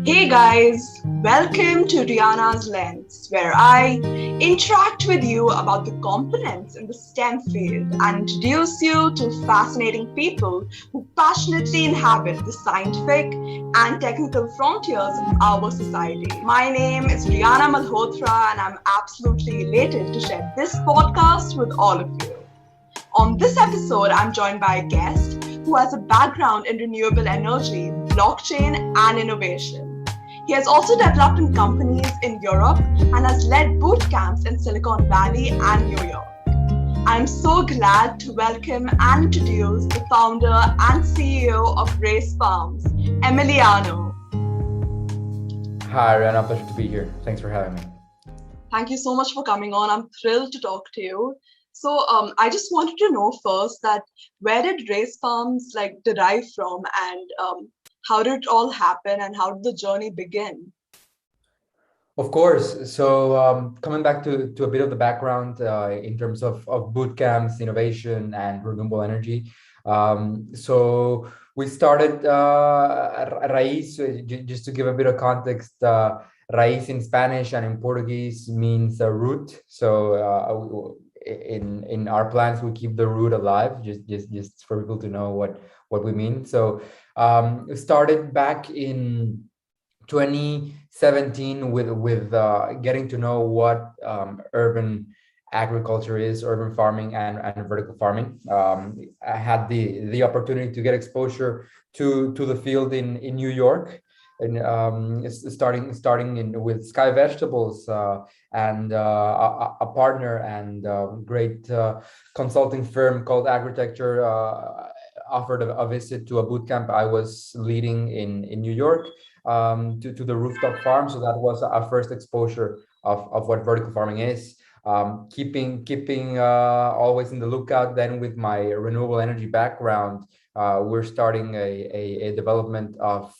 Hey guys, welcome to Rihanna's Lens, where I interact with you about the components in the STEM field and introduce you to fascinating people who passionately inhabit the scientific and technical frontiers of our society. My name is Rihanna Malhotra, and I'm absolutely elated to share this podcast with all of you. On this episode, I'm joined by a guest who has a background in renewable energy, blockchain, and innovation. He has also developed in companies in Europe and has led bootcamps in Silicon Valley and New York. I'm so glad to welcome and introduce the founder and CEO of Raiz Farms, Emiliano. Hi, Rana. Pleasure to be here. Thanks for having me. Thank you so much for coming on. I'm thrilled to talk to you. So I just wanted to know first that where did Raiz Farms derive from, and how did it all happen, and how did the journey begin? Of course. So coming back to a bit of the background in terms of boot camps, innovation, and renewable energy. So we started Raiz, just to give a bit of context. Raiz in Spanish and in Portuguese means root. So in our plans, we keep the root alive, just for people to know what we mean. So it started back in 2017 with getting to know what urban agriculture is, urban farming, and vertical farming. I had the opportunity to get exposure to the field in New York, and starting with Sky Vegetables and a partner and great consulting firm called Agritecture offered a visit to a boot camp I was leading in New York, to the rooftop farm. So that was our first exposure of what vertical farming is. Keeping always in the lookout. Then with my renewable energy background, we're starting a development of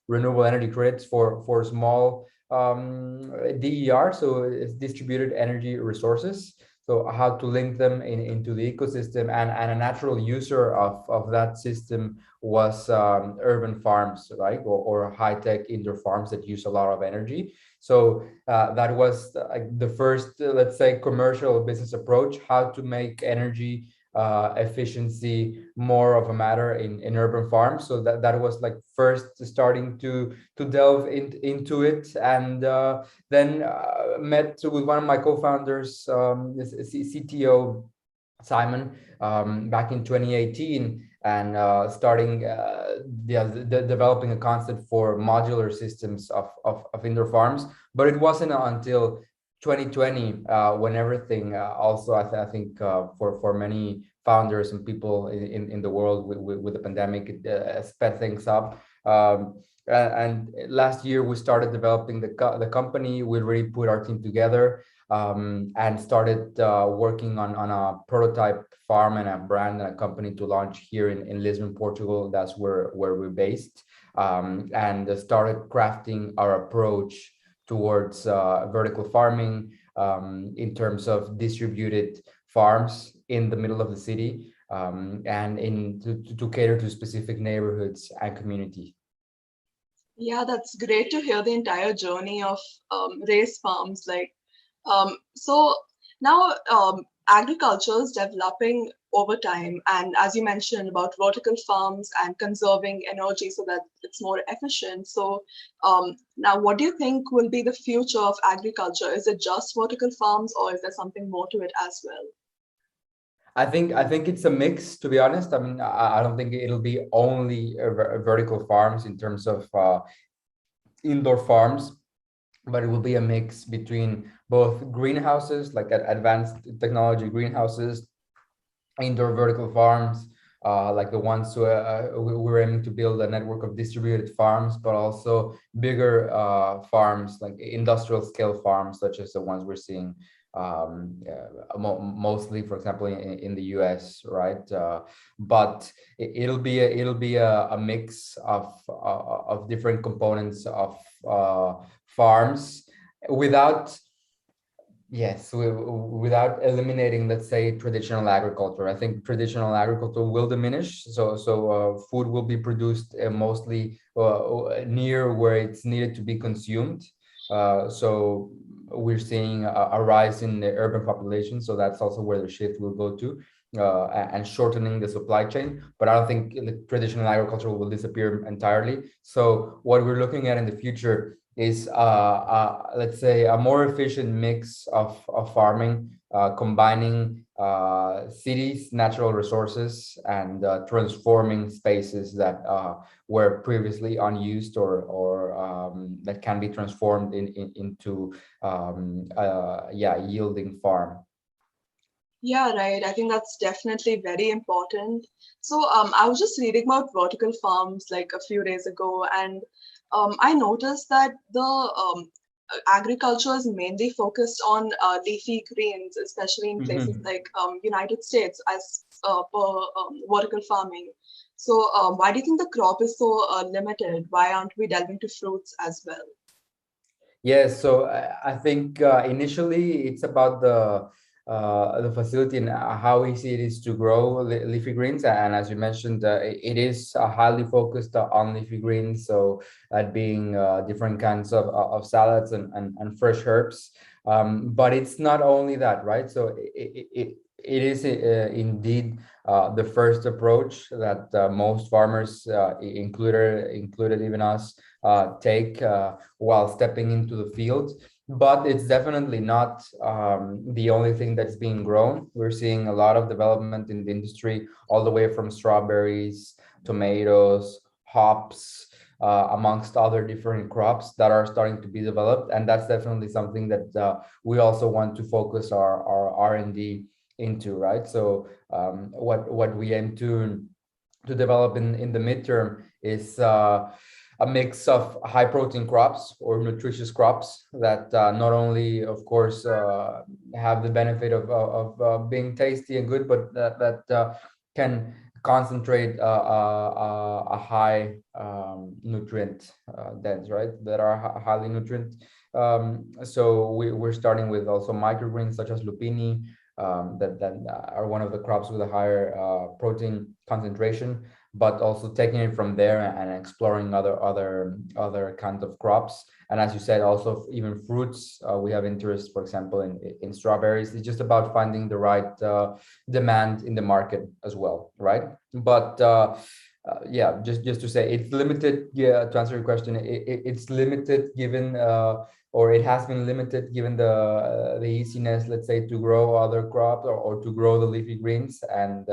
renewable energy credits for small DER, so it's distributed energy resources. So how to link them into the ecosystem, and a natural user of that system was urban farms, right, or high-tech indoor farms that use a lot of energy. So that was the first, let's say, commercial business approach: how to make energy efficiency more of a matter in urban farms. So that was like first starting to delve into it, and then met with one of my co-founders, CTO Simon, back in 2018, and starting developing a concept for modular systems of indoor farms. But it wasn't until 2020 when everything also I think for many founders and people in the world with the pandemic, it sped things up. And last year we started developing the company. We really put our team together and started working on a prototype farm and a brand and a company to launch here in Lisbon, Portugal. That's where we're based, and started crafting our approach towards vertical farming in terms of distributed farms in the middle of the city, and to cater to specific neighborhoods and communities. Yeah, that's great to hear the entire journey of Raiz Farms. So now agriculture is developing over time, and as you mentioned about vertical farms and conserving energy so that it's more efficient. So now, what do you think will be the future of agriculture? Is it just vertical farms, or is there something more to it as well? I think it's a mix, to be honest. I mean, I don't think it'll be only vertical farms in terms of indoor farms, but it will be a mix between both greenhouses, like advanced technology greenhouses, indoor vertical farms, like the ones we're aiming to build a network of distributed farms, but also bigger farms, like industrial scale farms, such as the ones we're seeing mostly, for example, in the US, right? But it'll be a mix of different components of farms, without Yes, without eliminating, let's say, traditional agriculture. I think traditional agriculture will diminish. So food will be produced mostly near where it's needed to be consumed. So we're seeing a rise in the urban population. So that's also where the shift will go to, and shortening the supply chain. But I don't think the traditional agriculture will disappear entirely. So what we're looking at in the future is let's say a more efficient mix of farming, combining cities, natural resources, and transforming spaces that were previously unused, or that can be transformed into yeah, yielding farm. Yeah, right. I think that's definitely very important. So, I was just reading about vertical farms like a few days ago, and I noticed that the agriculture is mainly focused on leafy greens, especially in places Mhm. like United States, as per vertical farming. So, why do you think the crop is so limited? Why aren't we delving to fruits as well? Yes, so I think initially it's about the facility and how easy it is to grow leafy greens. And as you mentioned, it is highly focused on leafy greens. So that being different kinds of salads and fresh herbs. But it's not only that, right? So it is indeed the first approach that most farmers, included even us, take while stepping into the field. But it's definitely not the only thing that's being grown. We're seeing a lot of development in the industry, all the way from strawberries, tomatoes, hops, amongst other different crops that are starting to be developed. And that's definitely something that we also want to focus our R&D into, right? So what we aim to develop in the midterm is a mix of high protein crops or nutritious crops that not only, of course, have the benefit of being tasty and good, but that can concentrate a high nutrient dense, right? That are highly nutrient. So we're starting with also microgreens such as lupini, that are one of the crops with a higher protein concentration, but also taking it from there and exploring other kinds of crops. And as you said, also even fruits. We have interest, for example, in strawberries. It's just about finding the right demand in the market as well, right? But yeah, just to say, it's limited. Yeah, to answer your question, it's limited given or it has been limited given the easiness, let's say, to grow other crops, or to grow the leafy greens. And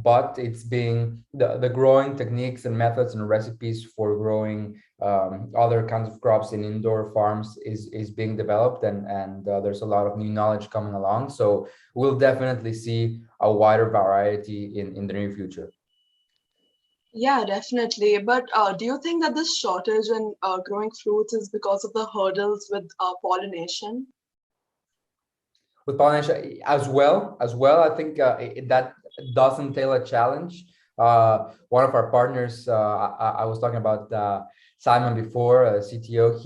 but it's being the growing techniques and methods and recipes for growing other kinds of crops in indoor farms is being developed, and there's a lot of new knowledge coming along. So we'll definitely see a wider variety in the near future. Yeah, definitely. But do you think that this shortage in growing fruits is because of the hurdles with pollination? With pollination as well, I think that does entail a challenge. One of our partners, I was talking about Simon before, CTO.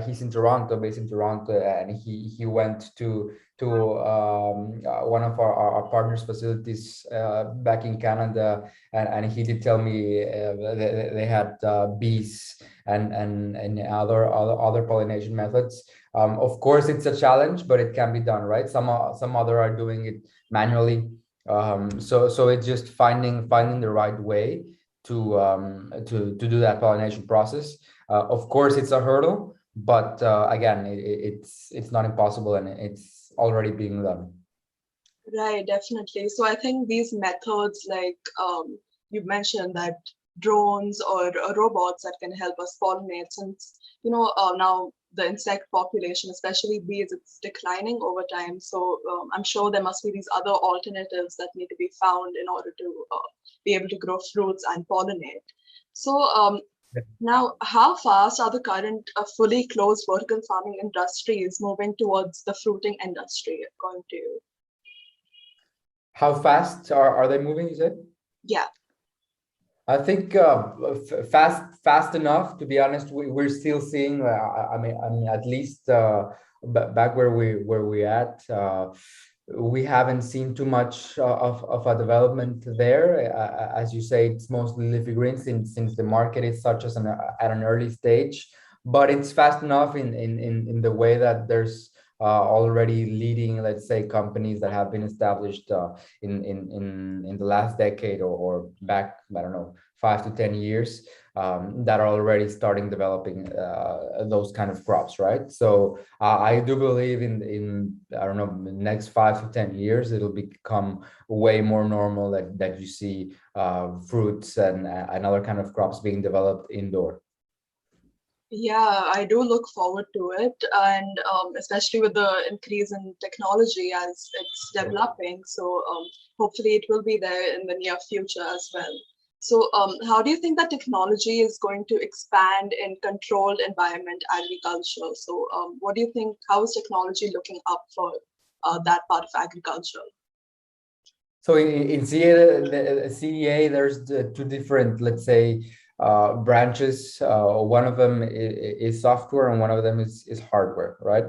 He's in Toronto, based in Toronto, and he went to one of our partners' facilities back in Canada, and he did tell me they had bees and other pollination methods. Of course, it's a challenge, but it can be done, right? Some other are doing it manually. So it's just finding the right way to do that pollination process. Of course, it's a hurdle, but again, it's not impossible, and it's already being done. Right, definitely. So I think these methods, like you mentioned, that drones or robots that can help us pollinate, since now the insect population, especially bees, it's declining over time. So I'm sure there must be these other alternatives that need to be found in order to be able to grow fruits and pollinate. So now, how fast are the current fully closed vertical farming industries moving towards the fruiting industry, according to you? How fast are they moving, you said? Yeah. I think fast enough. To be honest, we're still seeing. I mean, at least back where we at. We haven't seen too much of a development there. As you say, it's mostly leafy greens since the market is such as at an early stage. But it's fast enough in the way that there's already leading, let's say, companies that have been established in the last decade or back, I don't know, 5 to 10 years, that are already starting developing those kind of crops, right? So I do believe in I don't know, the next 5 to 10 years, it'll become way more normal that you see fruits and other kind of crops being developed indoor. Yeah, I do look forward to it, and especially with the increase in technology as it's developing. So hopefully it will be there in the near future as well. So how do you think that technology is going to expand in controlled environment agriculture? So what do you think? How is technology looking up for that part of agriculture? So in CEA, there's two different, let's say, branches. One of them is software, and one of them is hardware, right?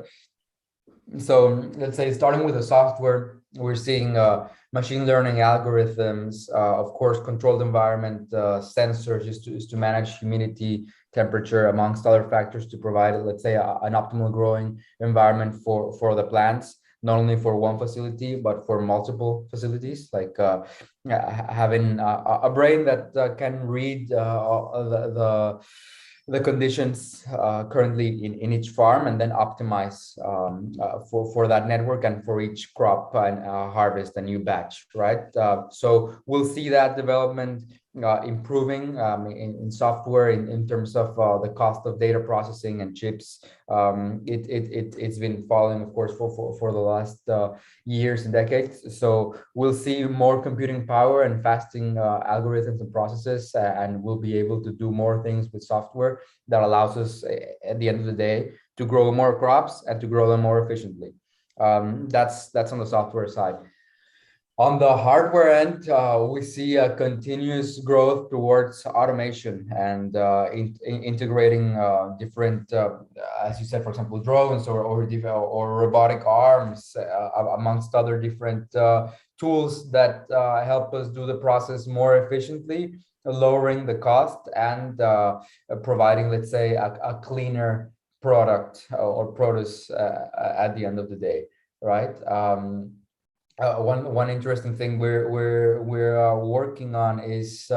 So let's say starting with the software, we're seeing machine learning algorithms, of course, controlled environment sensors just to manage humidity, temperature, amongst other factors to provide, let's say, an optimal growing environment for the plants, not only for one facility, but for multiple facilities, like having a brain that can read the conditions currently in each farm and then optimize for that network and for each crop and harvest a new batch, right? So we'll see that development improving in software in terms of the cost of data processing and chips. It's been falling, of course, for the last years and decades. So we'll see more computing power and fasting algorithms and processes, and we'll be able to do more things with software that allows us, at the end of the day, to grow more crops and to grow them more efficiently. That's on the software side. On the hardware end, we see a continuous growth towards automation and integrating different, as you said, for example, drones or robotic arms, amongst other different tools that help us do the process more efficiently, lowering the cost and providing, let's say, a cleaner product or produce at the end of the day, right? One interesting thing we're working on is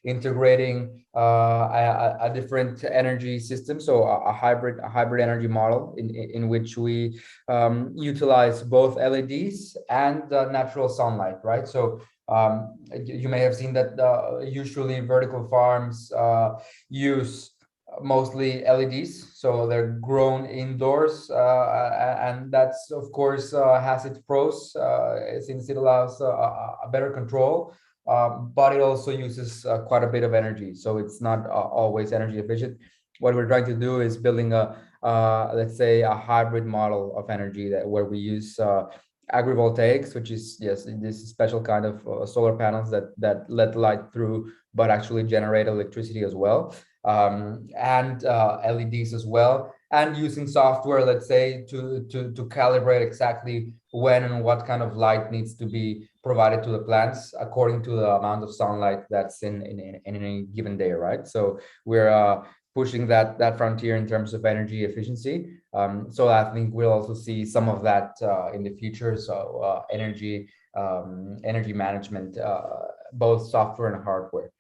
integrating a different energy system, so a hybrid energy model in which we utilize both LEDs and natural sunlight, right? So you may have seen that usually vertical farms use mostly LEDs, so they're grown indoors, and that's, of course, has its pros, since it allows a better control, but it also uses quite a bit of energy, so it's not always energy efficient. What we're trying to do is building let's say, a hybrid model of energy where we use agrivoltaics, which is, yes, this special kind of solar panels that let light through but actually generate electricity as well, and LEDs as well, and using software, let's say, to calibrate exactly when and what kind of light needs to be provided to the plants according to the amount of sunlight that's in any given day, right? So we're pushing that frontier in terms of energy efficiency. So I think we'll also see some of that in the future. So energy management, both software and hardware.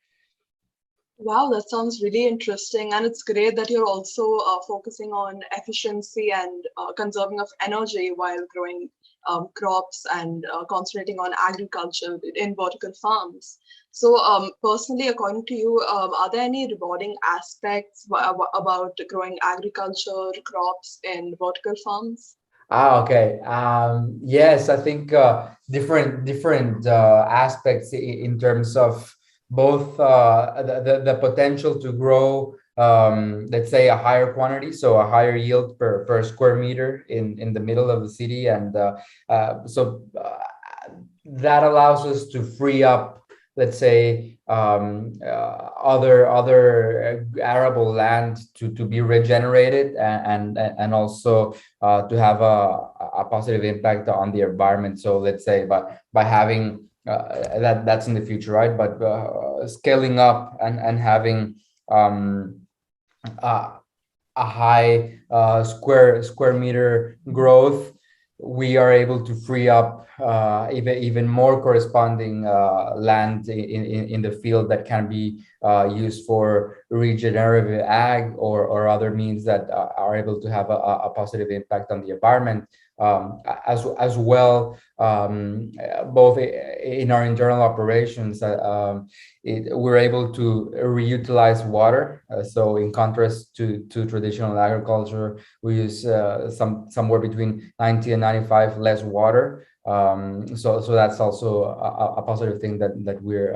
Wow, that sounds really interesting. And it's great that you're also focusing on efficiency and conserving of energy while growing crops and concentrating on agriculture in vertical farms. So personally, according to you, are there any rewarding aspects about growing agriculture crops in vertical farms? Okay. Yes, I think different aspects in terms of both the potential to grow, let's say, a higher quantity, so a higher yield per square meter in the middle of the city, and so that allows us to free up, let's say, other arable land to be regenerated, and also to have a positive impact on the environment. So let's say by having that's in the future, right? But scaling up and having uh, a high square meter growth, we are able to free up even more corresponding land in the field that can be used for regenerative ag or other means that are able to have a positive impact on the environment, as well, both in our internal operations. We're able to reutilize water. So in contrast to traditional agriculture, we use somewhere between 90 and 95 less water. So that's also a positive thing that we're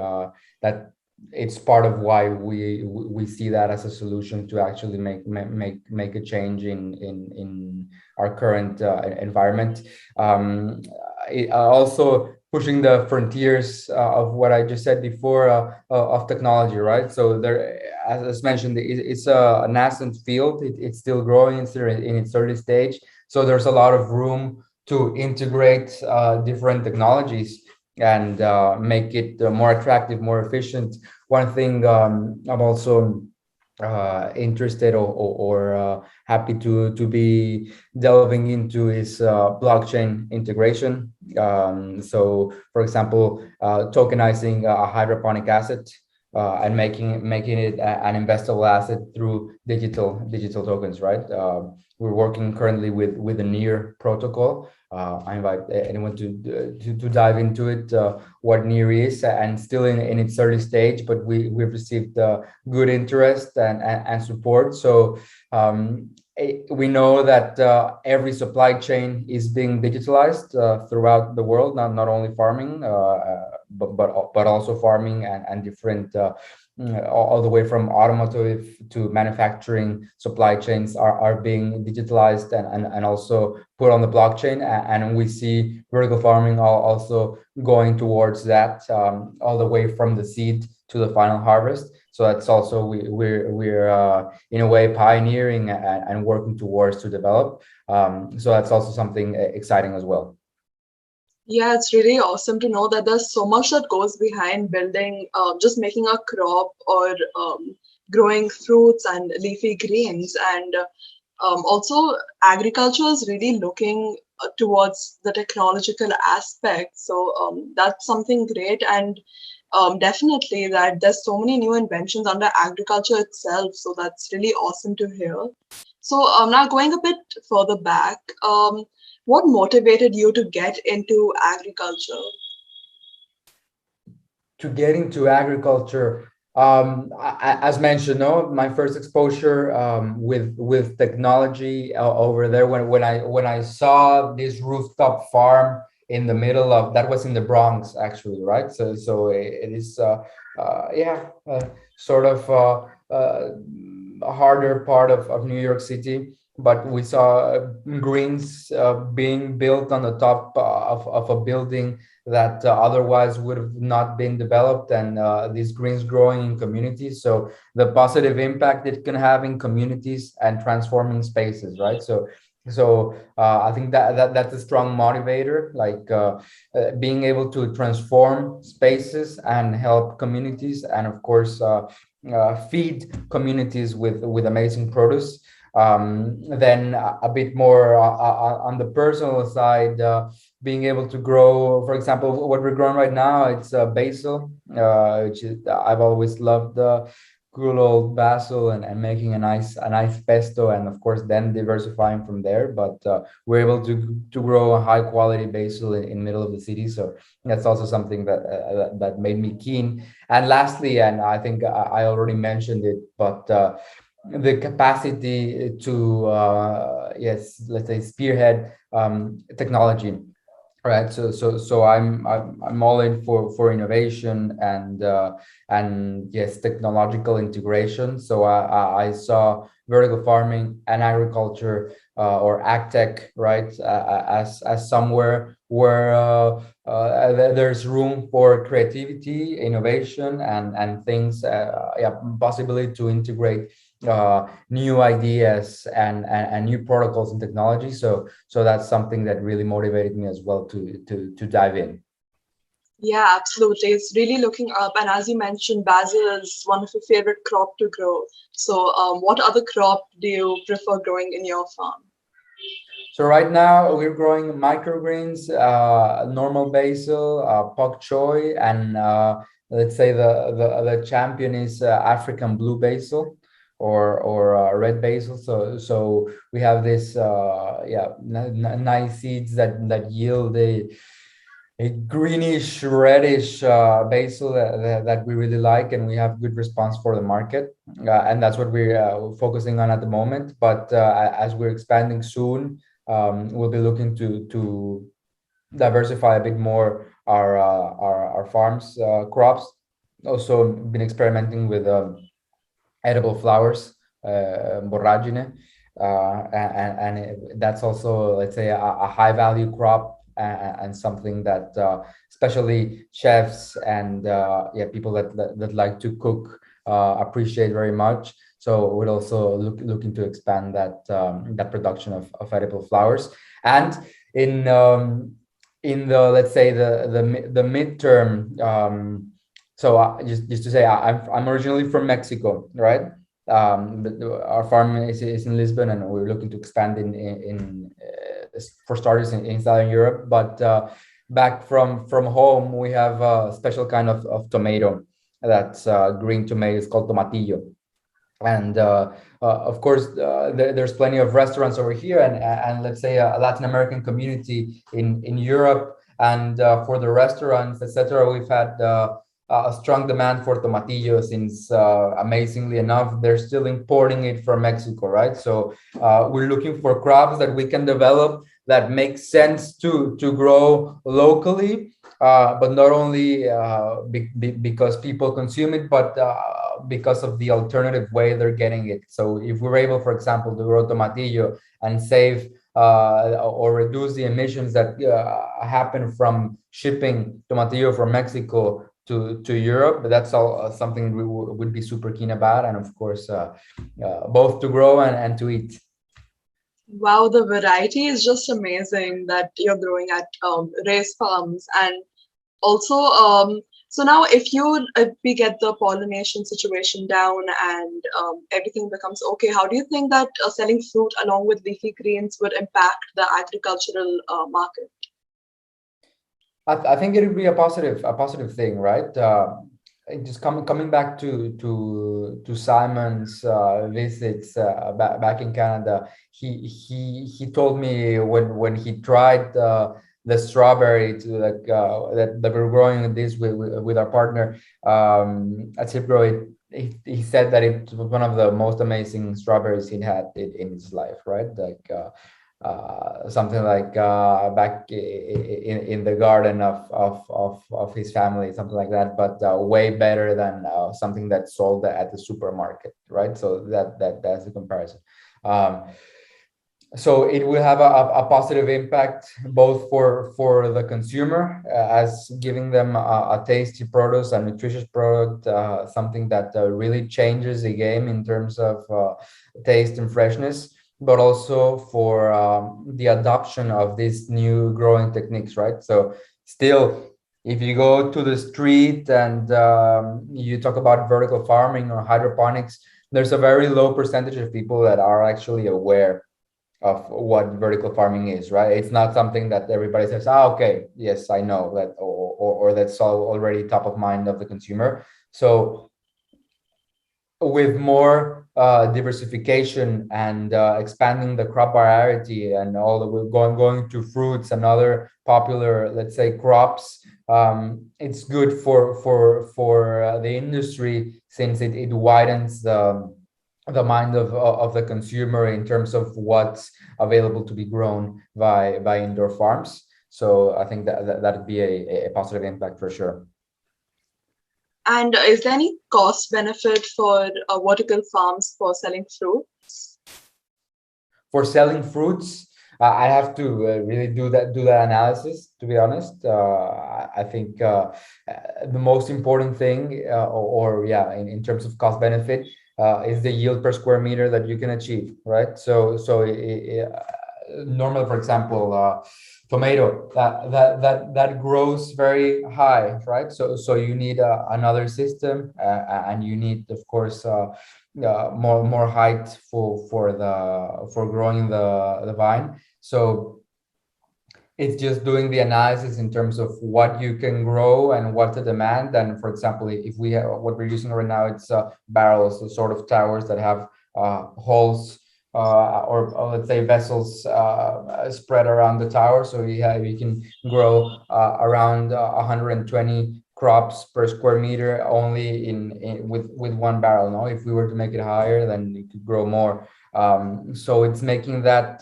that it's part of why we see that as a solution to actually make a change in our current environment. Also pushing the frontiers of what I just said before, of technology, right? So there, as mentioned, it's a nascent field. It's still growing. It's in its early stage. So there's a lot of room to integrate different technologies and make it more attractive, more efficient. One thing I'm also interested or happy to be delving into is blockchain integration. So, for example, tokenizing a hydroponic asset and making it an investable asset through digital tokens, right? We're working currently with the Near protocol. I invite anyone to dive into it. What Near is, and still in its early stage, but we've received good interest and support. So we know that every supply chain is being digitalized throughout the world, not only farming, but also farming and different. All the way from automotive to manufacturing supply chains are being digitalized and also put on the blockchain, and we see vertical farming also going towards that, all the way from the seed to the final harvest. So that's also we're in a way pioneering and working towards to develop. So that's also something exciting as well. Yeah, it's really awesome to know that there's so much that goes behind building, just making a crop or growing fruits and leafy greens. And also, agriculture is really looking towards the technological aspect. So that's something great. And definitely that there's so many new inventions under agriculture itself. So that's really awesome to hear. So now going a bit further back, what motivated you to get into agriculture? To get into agriculture, as mentioned, no, my first exposure with technology over there, when I saw this rooftop farm in the middle of, that was in the Bronx actually, right? So it is yeah, sort of a harder part of New York City, but we saw greens being built on the top of a building that otherwise would have not been developed, and these greens growing in communities. So the positive impact it can have in communities and transforming spaces, right? So I think that's a strong motivator, like being able to transform spaces and help communities, and of course feed communities with amazing produce. Then a bit more on the personal side, being able to grow, for example, what we're growing right now, it's basil, which is, I've always loved good old basil, and making a nice pesto, and of course then diversifying from there. But we're able to grow a high quality basil in middle of the city, so that's also something that made me keen. And lastly, and I think I already mentioned it, but the capacity to yes, let's say spearhead technology. Right. So I'm all in for innovation and yes, technological integration. So I saw vertical farming and agriculture or ag tech, right, as somewhere where there's room for creativity, innovation, and things, yeah, possibility to integrate new ideas and new protocols and technology. So that's something that really motivated me as well to dive in. Yeah, absolutely. It's really looking up. And as you mentioned, basil is one of your favorite crop to grow. So, what other crop do you prefer growing in your farm? So right now we're growing microgreens, normal basil, pak choy, and let's say the champion is African blue basil or red basil. So we have this yeah, nice seeds that yield a greenish reddish basil that we really like, and we have good response for the market, and that's what we're focusing on at the moment. But as we're expanding soon, we'll be looking to diversify a bit more our farms crops. Also been experimenting with edible flowers, borragine, and that's also, let's say, a high value crop, and something that especially chefs and yeah, people that like to cook appreciate very much. So we're also looking to expand that production of edible flowers. And in the, let's say, the midterm, so just to say, I'm originally from Mexico, right? But our farm is in Lisbon, and we're looking to expand for starters in Southern Europe. But back from home, we have a special kind of tomato that's green tomato. It's called tomatillo. And of course, there's plenty of restaurants over here, and let's say a Latin American community in Europe. And for the restaurants, etc., we've had a strong demand for tomatillo since, amazingly enough, they're still importing it from Mexico, right? So we're looking for crops that we can develop that make sense to grow locally, but not only because people consume it, but because of the alternative way they're getting it. So if we're able, for example, to grow tomatillo and save or reduce the emissions that happen from shipping tomatillo from Mexico to Europe, that's all something we would be super keen about, and of course, both to grow and to eat. Wow, the variety is just amazing that you're growing at Raiz Farms. And also, so now if we get the pollination situation down and everything becomes okay, how do you think that selling fruit along with leafy greens would impact the agricultural market? I think it would be a positive thing, right? Just coming back to Simon's visits back in Canada, he told me when he tried the strawberry to like that we're growing this with our partner at Cipro. He said that it was one of the most amazing strawberries he'd had in his life, right? Like something like back in the garden of his family, something like that, but way better than something that's sold at the supermarket, right? So that's the comparison. So it will have a positive impact both for the consumer, as giving them a tasty produce, a nutritious product, something that really changes the game in terms of taste and freshness, but also for the adoption of these new growing techniques, right? So still, if you go to the street and you talk about vertical farming or hydroponics, there's a very low percentage of people that are actually aware of what vertical farming is, right? It's not something that everybody says, okay, yes, I know that, or that's all already top of mind of the consumer. So with more diversification and expanding the crop variety and all the we're going to fruits and other popular, let's say, crops, it's good for the industry, since it widens the mind of the consumer in terms of what's available to be grown by indoor farms. So I think that'd be a positive impact for sure. And is there any cost benefit for vertical farms for selling fruits? For selling fruits, I have to really do that analysis, to be honest. I think the most important thing, or yeah, in terms of cost benefit, is the yield per square meter that you can achieve, right? Normal, for example, tomato that grows very high, right? So you need another system, and you need, of course, more height for growing the vine. So it's just doing the analysis in terms of what you can grow and what the demand. And for example, if we have what we're using right now, it's barrels, so sort of towers that have holes, or let's say vessels spread around the tower. So we can grow around 120 crops per square meter only with one barrel. No, if we were to make it higher, then it could grow more. So it's making that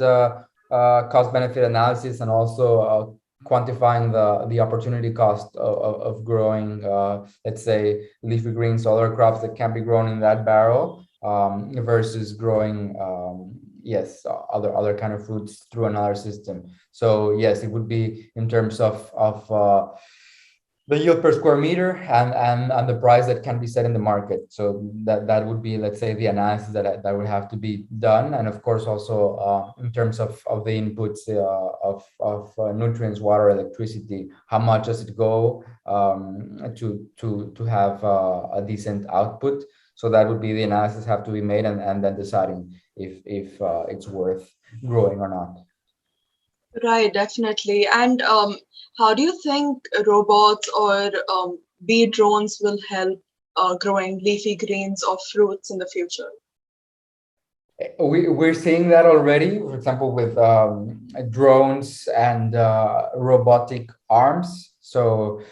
cost benefit analysis, and also quantifying the opportunity cost of growing, let's say, leafy greens, other crops that can be grown in that barrel, versus growing, yes, other kind of fruits through another system. So yes, it would be in terms of the yield per square meter, and the price that can be set in the market. So that would be, let's say, the analysis that would have to be done. And of course, also in terms of the inputs, of nutrients, water, electricity, how much does it go, to have a decent output. So that would be the analysis have to be made, and then deciding if it's worth growing or not. Right, definitely. And how do you think robots or bee drones will help growing leafy greens or fruits in the future? We're seeing that already, for example, with drones and robotic arms. So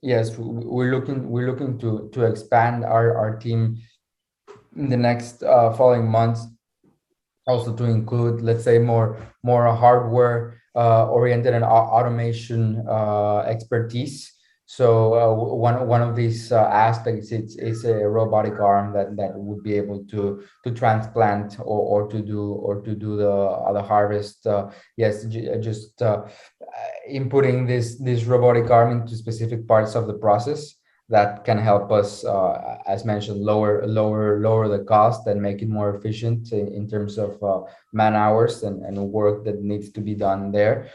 yes, we're looking to expand our team in the next following months, also to include, let's say, more hardware oriented and automation expertise. So one of these aspects is a robotic arm that would be able to transplant, or to do the harvest. Yes, just inputting this robotic arm into specific parts of the process that can help us, as mentioned, lower the cost and make it more efficient in terms of man hours and work that needs to be done there.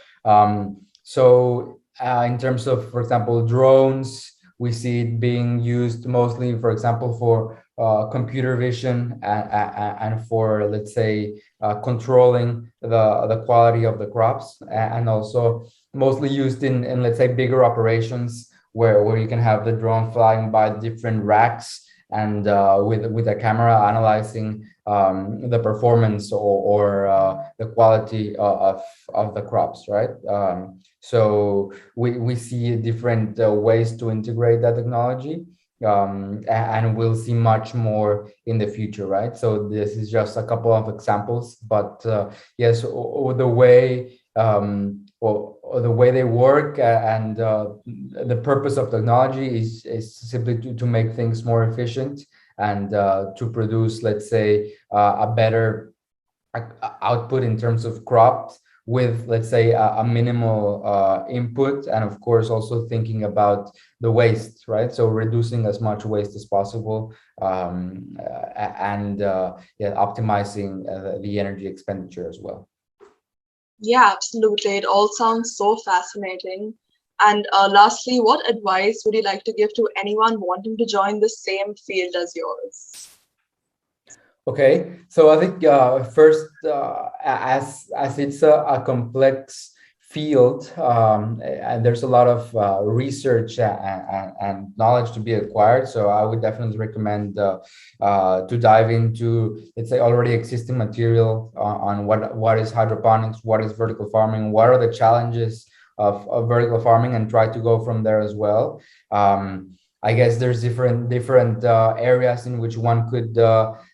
In terms of, for example, drones, we see it being used mostly, for example, for computer vision, and for, let's say, controlling the quality of the crops, and also mostly used in, let's say, bigger operations, where you can have the drone flying by different racks, and with a camera analyzing the performance, or the quality of the crops, right? So we see different ways to integrate that technology, and we'll see much more in the future, right? So this is just a couple of examples, but yes, the way, or the way they work, and the purpose of technology is simply to make things more efficient, and to produce, let's say, a better output in terms of crops, with, let's say, a minimal input, and of course also thinking about the waste, right? So reducing as much waste as possible, and yeah, optimizing the energy expenditure as well. Yeah, absolutely. It all sounds so fascinating. And lastly, what advice would you like to give to anyone wanting to join the same field as yours? Okay, so I think first, as it's a complex field, and there's a lot of research and knowledge to be acquired. So I would definitely recommend to dive into, let's say, already existing material on what is hydroponics, what is vertical farming, what are the challenges of vertical farming, and try to go from there as well. I guess there's different areas in which one could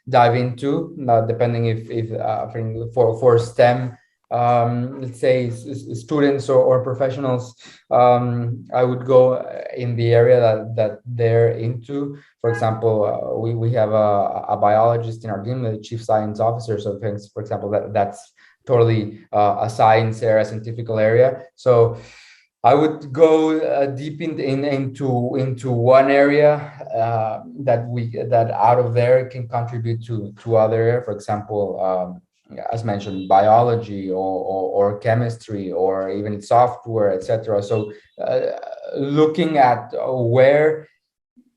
dive into, depending if for STEM, let's say, students or professionals, I would go in the area that they're into. For example, we have a biologist in our team, the chief science officer. So things, for example, that's totally a science area, scientific area. So I would go deep into one area that out of there can contribute to other area. For example, as mentioned, biology or chemistry or even software, etc. So looking at where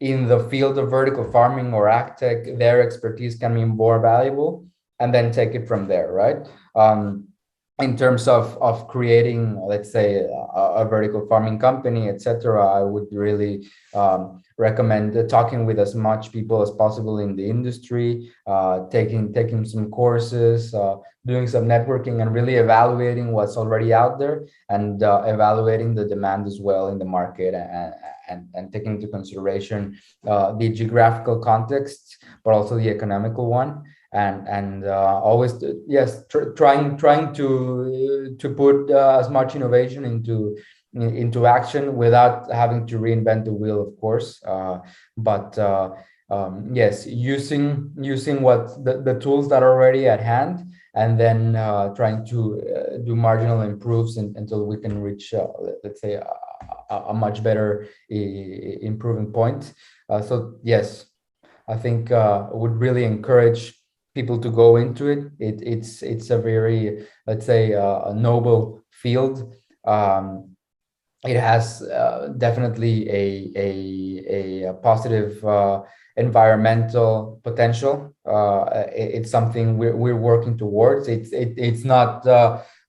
in the field of vertical farming or ag tech their expertise can be more valuable, and then take it from there, right? In terms of creating, let's say, a vertical farming company, etc., I would really recommend talking with as much people as possible in the industry, taking some courses, doing some networking, and really evaluating what's already out there, and evaluating the demand as well in the market, and taking into consideration the geographical context, but also the economical one. And always, yes, trying to put as much innovation into action without having to reinvent the wheel, of course, but yes, using what the tools that are already at hand, and then trying to do marginal improves until we can reach, let's say, a much better improving point. So yes, I think would really encourage people to go into it. It's a very, let's say, a noble field. It has definitely a positive environmental potential. It's something we're working towards. It's not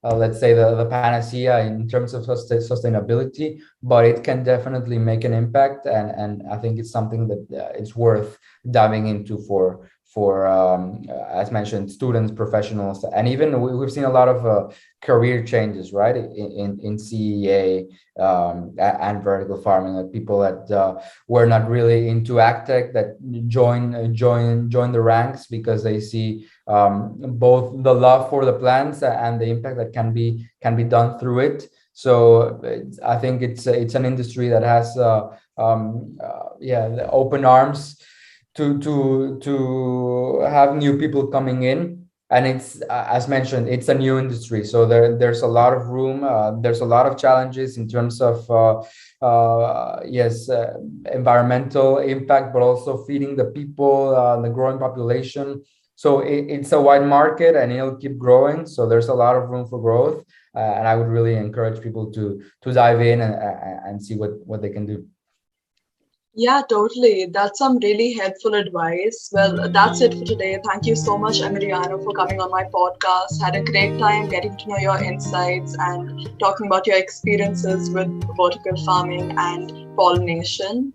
let's say the panacea in terms of sustainability, but it can definitely make an impact, and I think it's something that it's worth diving into for as mentioned, students, professionals, and even we've seen a lot of career changes, right, in CEA and vertical farming, like people that were not really into ag tech that join the ranks because they see both the love for the plants and the impact that can be done through it. So I think it's an industry that has the open arms to have new people coming in, and it's as mentioned, it's a new industry, so there's a lot of room, there's a lot of challenges in terms of environmental impact, but also feeding the people, the growing population. So it's a wide market, and it'll keep growing, so there's a lot of room for growth, and I would really encourage people to dive in and see what they can do. Yeah, totally. That's some really helpful advice. Well, that's it for today. Thank you so much, Emiliano, for coming on my podcast. Had a great time getting to know your insights and talking about your experiences with vertical farming and pollination.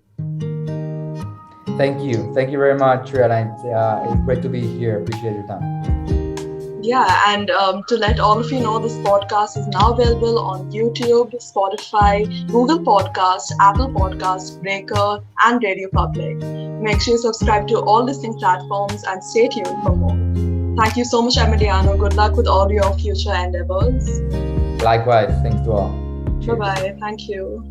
Thank you very much, Rihanna. It's great to be here. Appreciate your time. Yeah, and to let all of you know, this podcast is now available on YouTube, Spotify, Google Podcast, Apple Podcast, Breaker, and RadioPublic. Make sure you subscribe to all listening platforms and stay tuned for more. Thank you so much, Emiliano. Good luck with all your future endeavors. Likewise. Thanks to all. Bye-bye. Thank you.